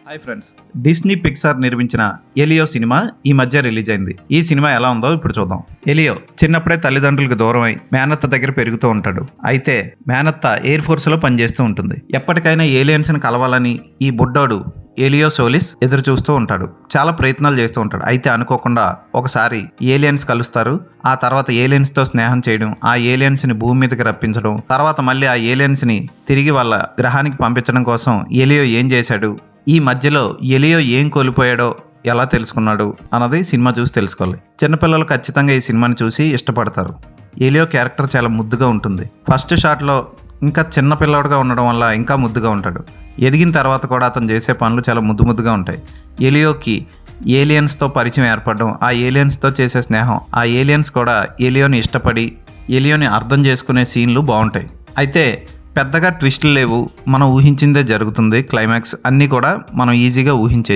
Hi friends, Disney Pixar నిర్మించిన Helio cinema ఈ మధ్య రిలీజ్ అయింది. ఈ సినిమా ఎలా ఉందో ఇప్పుడు చూద్దాం. ఎలియో చిన్నప్పుడే తల్లిదండ్రులకు దూరమై మేనత్త దగ్గర పెరుగుతూ ఉంటాడు. అయితే మేనత్త ఎయిర్ ఫోర్స్ లో పనిచేస్తూ ఉంటుంది. ఎప్పటికైనా ఏలియన్స్ ని కలవాలని ఈ బుడ్డోడు ఎలియో సోలిస్ ఎదురు చూస్తూ ఉంటాడు. చాలా ప్రయత్నాలు చేస్తూ ఉంటాడు. అయితే అనుకోకుండా ఒకసారి ఏలియన్స్ కలుస్తారు. ఆ తర్వాత ఏలియన్స్ తో స్నేహం చేయడం, ఆ ఏలియన్స్ ని భూమి మీదకి రప్పించడం, తర్వాత మళ్ళీ ఆ ఏలియన్స్ ని తిరిగి వాళ్ళ గ్రహానికి పంపించడం కోసం ఎలియో ఏం చేశాడు, ఈ మధ్యలో ఎలియో ఏం కోల్పోయాడో ఎలా తెలుసుకున్నాడు అన్నది సినిమా చూసి తెలుసుకోవాలి. చిన్నపిల్లలు ఖచ్చితంగా ఈ సినిమాని చూసి ఇష్టపడతారు. ఎలియో క్యారెక్టర్ చాలా ముద్దుగా ఉంటుంది. ఫస్ట్ షాట్లో ఇంకా చిన్న పిల్లవాడుగా ఉండడం వల్ల ఇంకా ముద్దుగా ఉంటాడు. ఎదిగిన తర్వాత కూడా అతను చేసే పనులు చాలా ముద్దుగా ఉంటాయి. ఎలియోకి ఏలియన్స్తో పరిచయం ఏర్పడడం, ఆ ఏలియన్స్తో చేసే స్నేహం, ఆ ఏలియన్స్ కూడా ఎలియోని ఇష్టపడి ఎలియోని అర్థం చేసుకునే సీన్లు బాగుంటాయి. అయితే పెద్దగా ట్విస్టులు లేవు. మనం ఊహించిందే జరుగుతుంది. క్లైమాక్స్ అన్నీ కూడా మనం ఈజీగా ఊహించే